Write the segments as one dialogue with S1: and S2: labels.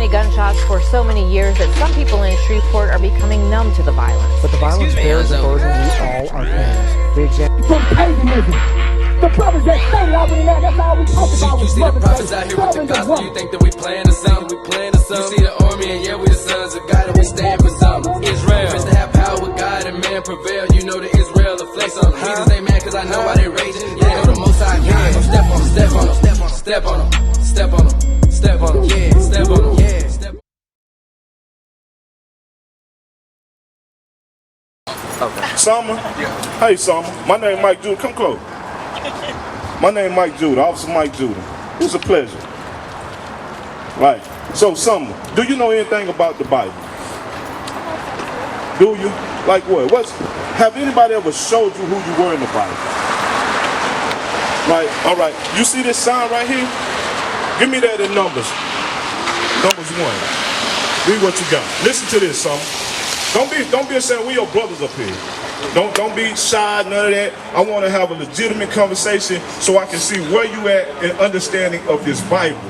S1: many gunshots for so many years that some people in Shreveport are becoming numb to the violence.
S2: But the violence bears a burden we all are paying. We examine
S3: from paganism. The brothers that say I win that, that's all we talk about.
S4: You see the prophets out here with the gospel, you think that we playing or something, we playing or something. You see the army and yeah, we the sons of God and we stand for something. Israel, just to have power with God and man prevail. You know the Israel, the flex on them. Jesus ain't mad cause I know why they raging. Yeah, they know the most high God. So step on them, step on them, step on them, step on them, step on them, yeah, step on them, yeah, step on them.
S5: Okay. Summer? Yeah. Hey, Summer. My name Mike Judah. Come close. My name Mike Judah, Officer Mike Judah. It's a pleasure. Right. So, Summer, do you know anything about the Bible? Do you? Like what? Have anybody ever showed you who you were in the Bible? Right. All right. You see this sign right here? Give me that in Numbers. Numbers 1. Read what you got. Listen to this, Summer. Don't be ashamed. We your brothers up here. Don't be shy, none of that. I want to have a legitimate conversation so I can see where you at in understanding of this Bible,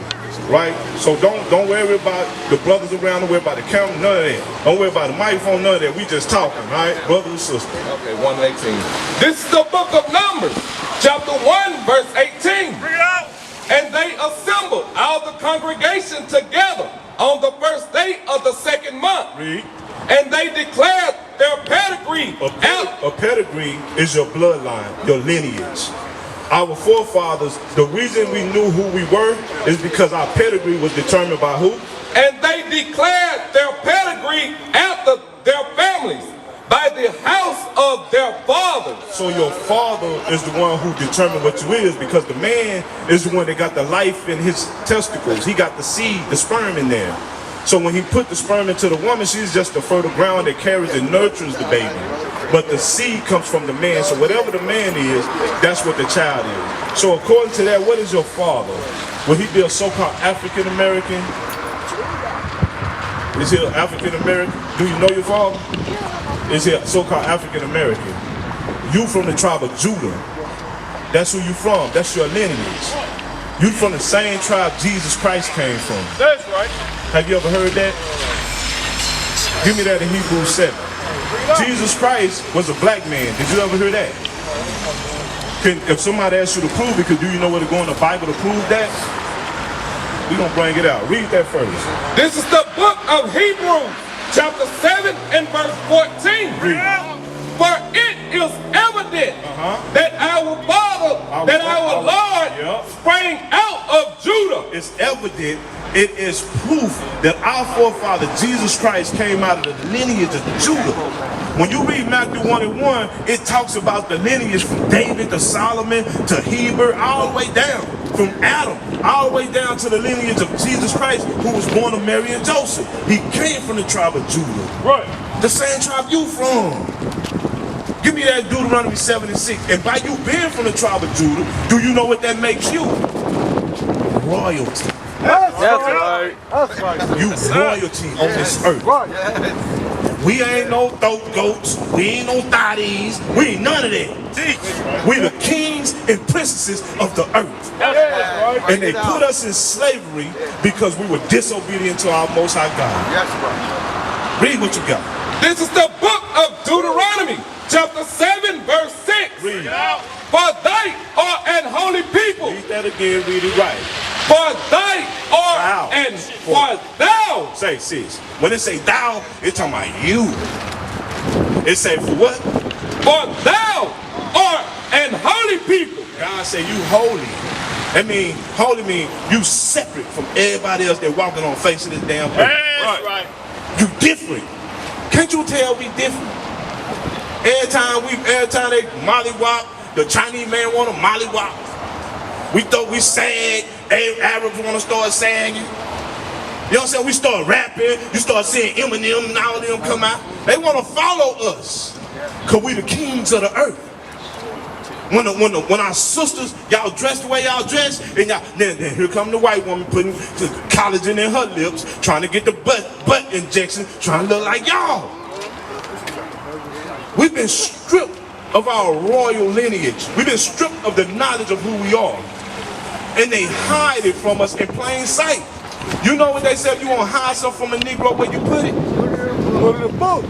S5: right? So don't worry about the brothers around, don't worry about the camera, none of that. Don't worry about the microphone, none of that. We just talking, right? Brothers and sisters.
S6: Okay, 1:18. This is the book of Numbers, chapter 1, verse 18. Bring it out. And they assembled all the congregation together on the first day of the second month.
S5: Read.
S6: And they declared their pedigree.
S5: A pedigree is your bloodline, your lineage. Our forefathers, the reason we knew who we were is because our pedigree was determined by who?
S6: And they declared their pedigree after their families, by the house of their fathers.
S5: So your father is the one who determined what you is, because the man is the one that got the life in his testicles. He got the seed, the sperm in there. So when he put the sperm into the woman, she's just the fertile ground that carries and nurtures the baby. But the seed comes from the man. So whatever the man is, that's what the child is. So according to that, what is your father? Will he be a so-called African American? Is he an African American? Do you know your father? Is he a so-called African American? You from the tribe of Judah. That's who you from. That's your lineage. You from the same tribe Jesus Christ came from.
S6: That's right.
S5: Have you ever heard that? Give me that in Hebrews 7. Jesus Christ was a black man. Did you ever hear that? If somebody asks you to prove it, do you know where to go in the Bible to prove that? We're going to bring it out. Read that first.
S6: This is the book of Hebrews, chapter 7 and verse 14.
S5: Read.
S6: For it is evident that our Father, our Lord, sprang out of Judah.
S5: It's evident, it is proof that our forefather Jesus Christ came out of the lineage of Judah. When you read Matthew 1:1, it talks about the lineage from David to Solomon to Heber, all the way down. From Adam, all the way down to the lineage of Jesus Christ, who was born of Mary and Joseph. He came from the tribe of Judah.
S6: Right.
S5: The same tribe you from. Give me that Deuteronomy 7:6. And by you being from the tribe of Judah, do you know what that makes you? Royalty.
S6: That's right.
S3: That's right.
S5: You royalty on this earth.
S3: Right.
S5: We ain't no throat goats. We ain't no thotties. We ain't none of that. We the kings and princesses of the earth. And they put us in slavery because we were disobedient to our Most High God.
S3: That's right.
S5: Read what you got.
S6: This is the book of Deuteronomy, chapter 7, verse 6.
S5: Read.
S6: For they are an holy people.
S5: Read that again. Read it right.
S6: For they are
S5: Thou.
S6: and for thou.
S5: Say, sis. When it say thou, it's talking about you. It say for what?
S6: For thou art an holy people.
S5: God say you holy. That mean holy mean you separate from everybody else that walking on the face of this damn earth.
S6: That's right.
S5: You different. Can't you tell we different? Every time they mollywop, the Chinese man want to mollywop. We thought we sang, Arabs want to start singing. You know what I'm saying? We start rapping, you start seeing Eminem and all of them come out. They want to follow us, because we the kings of the earth. When our sisters, y'all dress the way y'all dress, and y'all, then here come the white woman putting collagen in her lips, trying to get the butt injection, trying to look like y'all. We've been stripped of our royal lineage. We've been stripped of the knowledge of who we are. And they hide it from us in plain sight. You know what they said? You want to hide something from a Negro, where you put it?
S7: Put it in a book.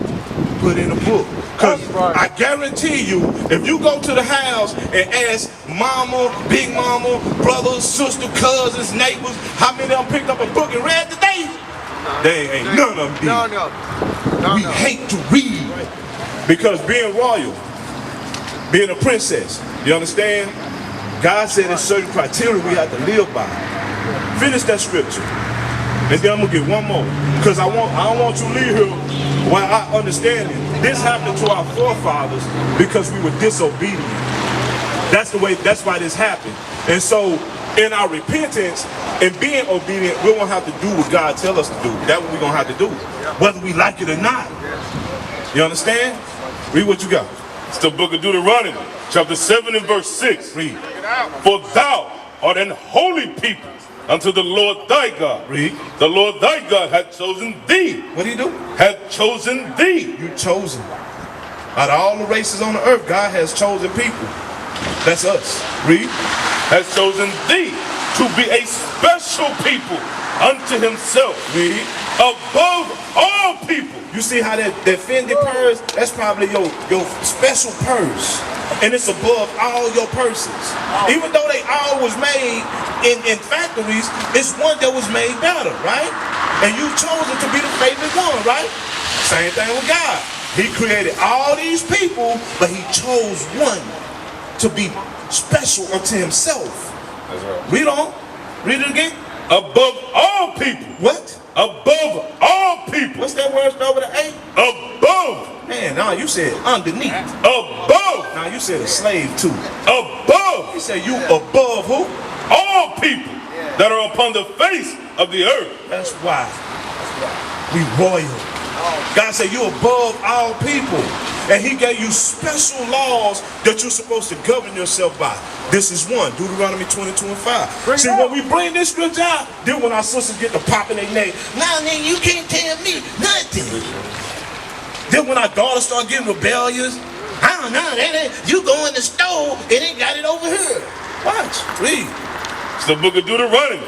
S5: Put it in a book. Because I guarantee you, if you go to the house and ask mama, big mama, brothers, sister, cousins, neighbors, how many of them picked up a book and read today? They ain't none of them did. We hate to read because being royal, being a princess, you understand? God said there's certain criteria we have to live by. Finish that scripture. And then I'm gonna get one more. Because I don't want you to leave here while I understand it. This happened to our forefathers because we were disobedient. That's why this happened. And so in our repentance and being obedient, we won't have to do what God tells us to do. That's what we're gonna have to do, whether we like it or not. You understand? Read what you got.
S8: It's the book of Deuteronomy, chapter 7 and verse 6.
S5: Read.
S8: For thou art an holy people unto the Lord thy God.
S5: Read.
S8: The Lord thy God hath chosen thee.
S5: What do you do?
S8: Hath chosen thee.
S5: You chosen. Out of all the races on the earth, God has chosen people. That's us. Read.
S8: Has chosen thee to be a special people unto himself.
S5: Read.
S8: Above all people.
S5: You see how that Fendi purse, that's probably your special purse. And it's above all your purses. Even though they all was made in factories, it's one that was made better, right? And you chose it to be the favorite one, right? Same thing with God. He created all these people, but he chose one to be special unto himself.
S8: That's right.
S5: Read on. Read it again.
S8: Above all people.
S5: What?
S8: Above all people.
S5: What's that word spelled with an A?
S8: Above.
S5: Man, now you said underneath.
S8: Above.
S5: Now you said a slave too.
S8: Above.
S5: He said you above who?
S8: All people that are upon the face of the earth.
S5: That's why we royal. God said you above all people. And he gave you special laws that you're supposed to govern yourself by. This is one, Deuteronomy 22 and 5. See, when we bring this scripture out, then when our sisters get to popping their neck, now nigga, you can't tell me nothing. Then when our daughters start getting rebellious, I don't know, you go in the store and they got it over here. Watch, read.
S8: It's the book of Deuteronomy,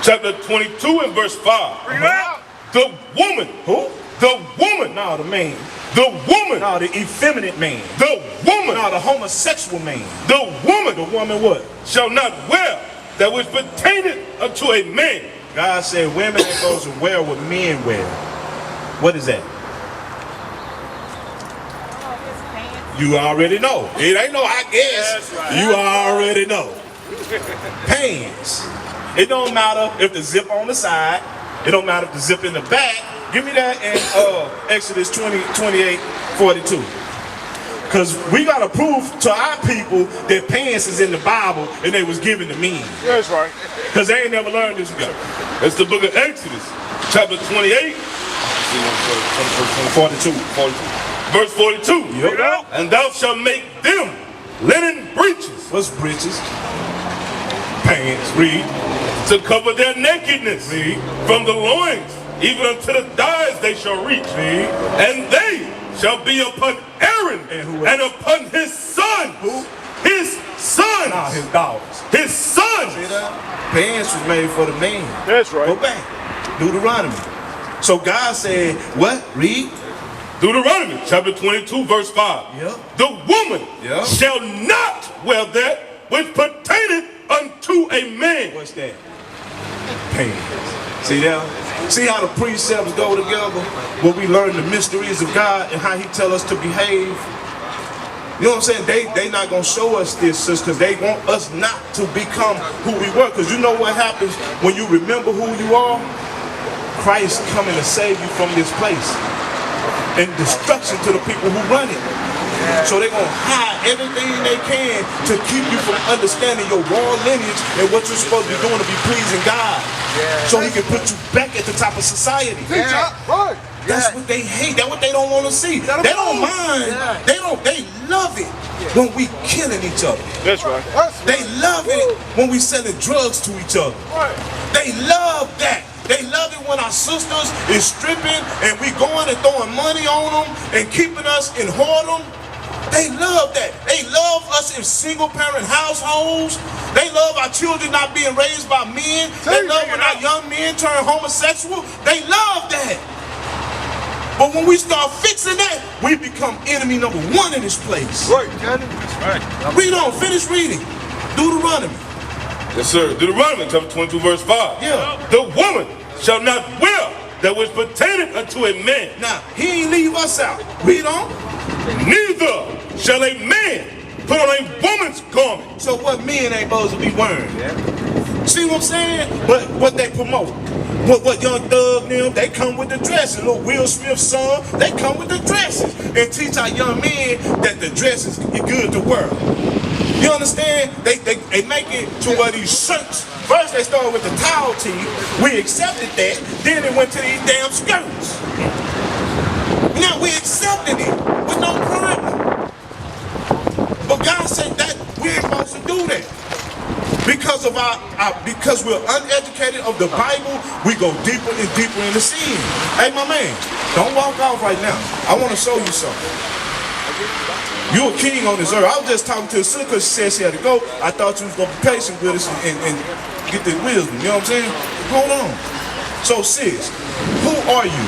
S8: chapter 22 and verse 5.
S5: Bring it out.
S8: The woman.
S5: Who?
S8: The woman.
S5: No, the man.
S8: The woman.
S5: No, the effeminate man.
S8: The woman.
S5: No, the homosexual man.
S8: The woman.
S5: The woman what?
S8: Shall not wear that which pertaineth unto a man.
S5: God said women are supposed to wear what men wear. What is that? You already know. It ain't no I guess. Right. You already know. Pants. It don't matter if the zip on the side. It don't matter if the zip in the back. Give me that in Exodus 28:42. Because we got to prove to our people that pants is in the Bible and they was given to men.
S7: That's right.
S5: Because they ain't never learned this guy.
S8: It's the book of Exodus, chapter 28.
S5: 42.
S8: Verse 42.
S5: Yep.
S8: And thou shalt make them linen breeches.
S5: What's breeches? Pants. Read.
S8: To cover their nakedness.
S5: Read.
S8: From the loins, even unto the thighs they shall reach.
S5: Read.
S8: And they shall be upon Aaron and upon his sons.
S5: Who?
S8: His sons.
S5: Nah, his daughters.
S8: His sons.
S5: See that? Pants was made for the man.
S7: That's right.
S5: Go back. Deuteronomy. So God said, what? Read.
S8: Deuteronomy chapter 22 verse 5.
S5: Yep.
S8: The woman
S5: shall
S8: not wear that which pertaineth unto a man.
S5: What's that? Pants. See that? See how the precepts go together? Where we learn the mysteries of God and how he tell us to behave. You know what I'm saying? They not going to show us this, sis, because they want us not to become who we were. Because you know what happens when you remember who you are? Christ coming to save you from this place. And destruction to the people who run it. So they're going to hide everything they can to keep you from understanding your royal lineage and what you're supposed to be doing to be pleasing God. So he can put you back at the top of society.
S7: Right.
S5: That's what they hate. That's what they don't want to see. They don't mind. They love it when we killing each other.
S7: That's right.
S5: They love it when we selling drugs to each other.
S7: Right.
S5: They love that. They love it when our sisters is stripping and we going and throwing money on them and keeping us in whoredom. They love that. They love us in single-parent households. They love our children not being raised by men. They love when our young men turn homosexual. They love that. But when we start fixing that, we become enemy number one in this place.
S7: Right, Johnny.
S8: Right.
S5: Read on. Finish reading. Deuteronomy.
S8: Yes, sir. Deuteronomy chapter 22, verse 5.
S5: Yeah.
S8: The woman shall not wear that which pertaineth unto a man.
S5: Now, he ain't leave us out. Read on.
S8: Neither shall a man put on a woman's garment.
S5: So what men ain't supposed to be wearing? See what I'm saying? But what they promote. What Young Thug them, they come with the dresses. Little Will Smith's son, they come with the dresses. And teach our young men that the dress is good to wear. You understand? They make it to where these shirts. First they started with the towel tee. We accepted that. Then it went to these damn skirts. Now we accepted it with no problem. But God said that we ain't supposed to do that. Because of because we're uneducated of the Bible, we go deeper and deeper into sin. Hey, my man, don't walk off right now. I want to show you something. You're a king on this earth. I was just talking to a sister because she said she had to go. I thought you was going to be patient with us and get the wisdom. You know what I'm saying? Hold on. So, sis, who are you?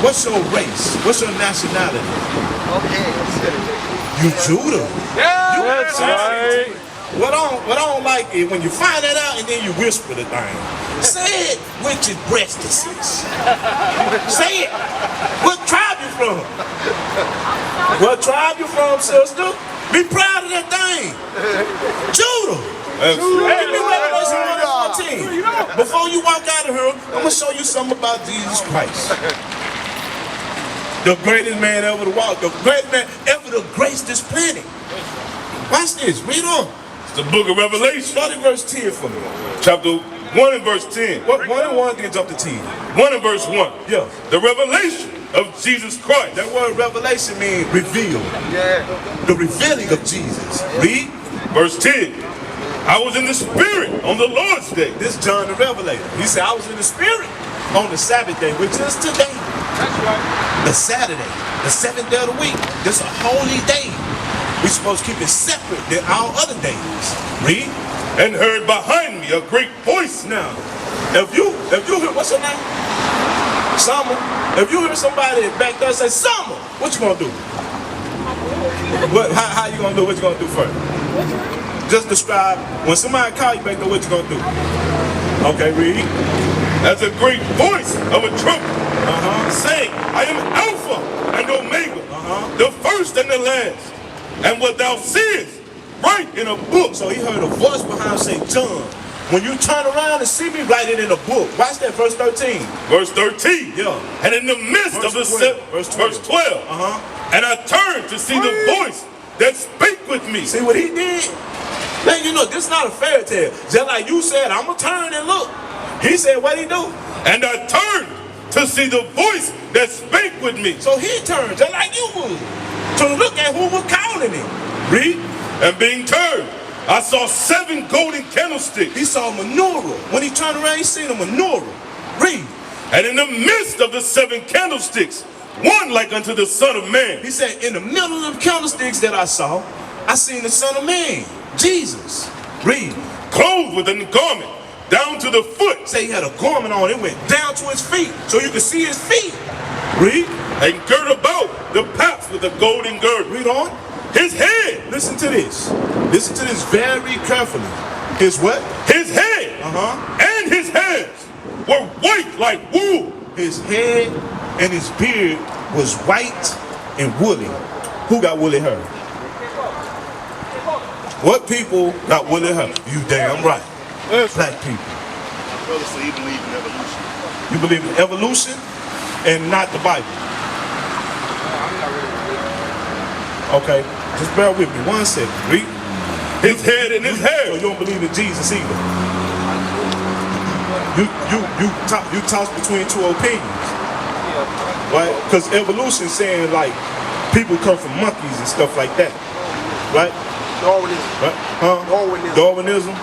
S5: What's your race? What's your nationality? You Judah.
S7: Yeah, that's right.
S5: What I don't like is when you find that out and then you whisper the thing. Say it with your breasts. Say it. What tribe you from? What tribe you from, sister? Be proud of that thing. Judah. Give me Revelation 1:14. Before you walk out of here, I'm going to show you something about Jesus Christ. The greatest man ever to walk. The greatest man ever to grace this planet. Watch this. Read on.
S8: It's the book of Revelation.
S5: Start at verse 10 for me.
S8: Chapter 1 and verse 10.
S5: What 1 and 1 then jump to 10?
S8: 1 and verse 1.
S5: Yeah.
S8: The revelation of Jesus Christ.
S5: That word revelation means revealed.
S7: Yeah.
S5: The revealing of Jesus. Read.
S8: Verse 10. I was in the spirit on the Lord's day.
S5: This John the Revelator. He said, I was in the spirit on the Sabbath day, which is today.
S7: That's right.
S5: The Saturday, the 7th day of the week. This is a holy day. We're supposed to keep it separate than all other days. Read.
S8: And heard behind me a great voice.
S5: Now, if you hear, what's your name? Summer. If you hear somebody back there say, Summer, what you gonna do? How you gonna do? What you gonna do first? Just describe, when somebody call you back there, what you gonna do? Okay, read.
S8: As a great voice of a trumpet, saying, I am Alpha and Omega, the first and the last. And what thou seest, write in a book.
S5: So he heard a voice behind him say, John, when you turn around and see me, write it in a book. Watch that, verse 13.
S8: Verse 13.
S5: Yeah.
S8: And in the midst of the
S5: verse 12.
S8: And I turned to see the voice that spake with me.
S5: See what he did? Man, you know, this is not a fairy tale. Just like you said, I'm going to turn and look. He said, what he do?
S8: And I turned to see the voice that spake with me.
S5: So he turned, just like you would, to look at who was calling him.
S8: Read. And being turned, I saw 7 golden candlesticks.
S5: He saw a menorah. When he turned around, he seen a menorah. Read.
S8: And in the midst of the 7 candlesticks, one like unto the Son of Man.
S5: He said, in the middle of the candlesticks that I saw, I seen the Son of Man, Jesus. Read.
S8: Clothed with a garment down to the foot.
S5: Say he had a garment on. It went down to his feet, so you could see his feet. Read.
S8: And girt about the paps with a golden girdle.
S5: Read on.
S8: His head.
S5: Listen to this. Listen to this very carefully. His what?
S8: His head. And his hands were white like wool.
S5: His head and his beard was white and woolly. Who got woolly hair? What people got woolly hair? You damn right. Black people.
S8: Brother said he believes in evolution.
S5: You believe in evolution and not the Bible? Okay, just bear with me 1 second. Read.
S8: His head and his hair.
S5: So you don't believe in Jesus either. You toss between 2 opinions, right? Because evolution is saying like people come from monkeys and stuff like that, right?
S7: Darwinism.
S5: Right? Darwinism,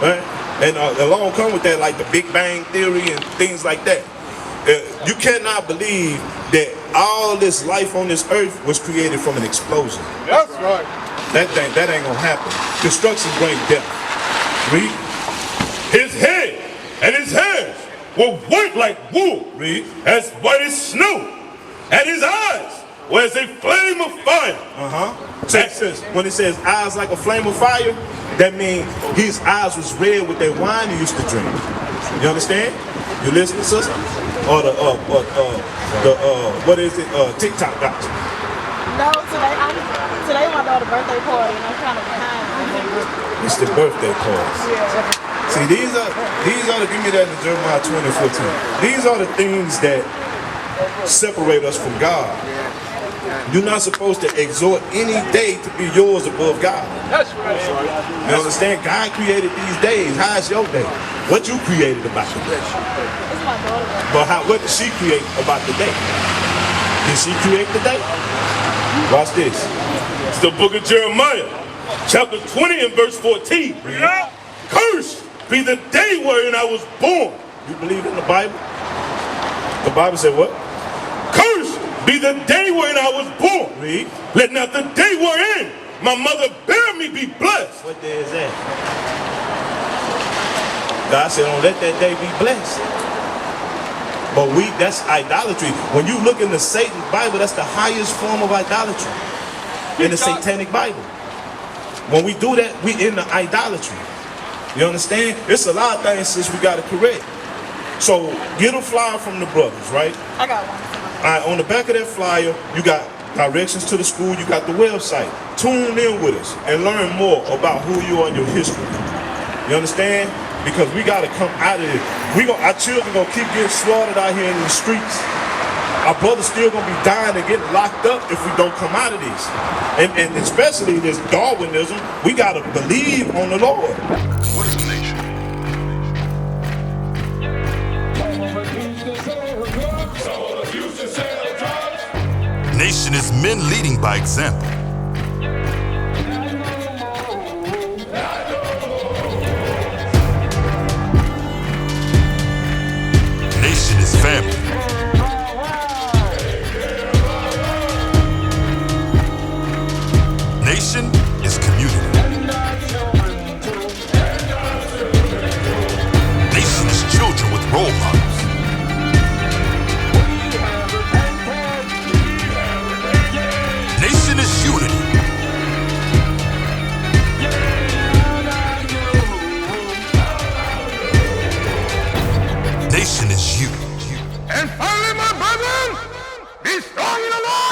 S5: right? And along come with that like the Big Bang Theory and things like that. You cannot believe that all this life on this earth was created from an explosion.
S7: That's right.
S5: That ain't gonna happen. Destruction brings death. Read.
S8: His head and his hairs were white like wool,
S5: Read.
S8: as white as snow, and his eyes were as a flame of fire.
S5: When it says eyes like a flame of fire, that means his eyes was red with that wine he used to drink. You understand? You listening, sister? Or the what is it? TikTok doctor.
S9: No, today my daughter's birthday party and I'm kind of behind.
S5: It's the birthday party.
S9: Yeah.
S5: See, these are the, give me that in Jeremiah 20:14. These are the things that separate us from God. You're not supposed to exhort any day to be yours above God.
S7: That's right.
S5: You understand? God created these days. How is your day? What you created about the day?
S9: It's my daughter.
S5: But what did she create about the day? Did she create the day? Watch this.
S8: It's the book of Jeremiah, chapter 20 and verse 14. Cursed be the day wherein I was born.
S5: You believe in the Bible? The Bible said what?
S8: Cursed be the day wherein I was born.
S5: Read.
S8: Let not the day wherein my mother bare me be blessed.
S5: What day is that? God said, don't let that day be blessed. But that's idolatry. When you look in the Satan's Bible, that's the highest form of idolatry. In the Satanic Bible. When we do that, we in the idolatry. You understand? It's a lot of things since we got to correct. So get a flyer from the brothers, right?
S9: I got one.
S5: All right, on the back of that flyer, you got directions to the school, you got the website. Tune in with us and learn more about who you are and your history. You understand? Because we got to come out of it. Our children going to keep getting slaughtered out here in the streets. Our brothers still going to be dying and getting locked up if we don't come out of this. And especially this Darwinism, we got to believe on the Lord.
S10: What is a nation? Nation is men leading by example. Nation is family. Nation is community. Nation is children with role models. Nation is unity. Nation is you.
S8: And finally, my brethren, be strong in the Lord.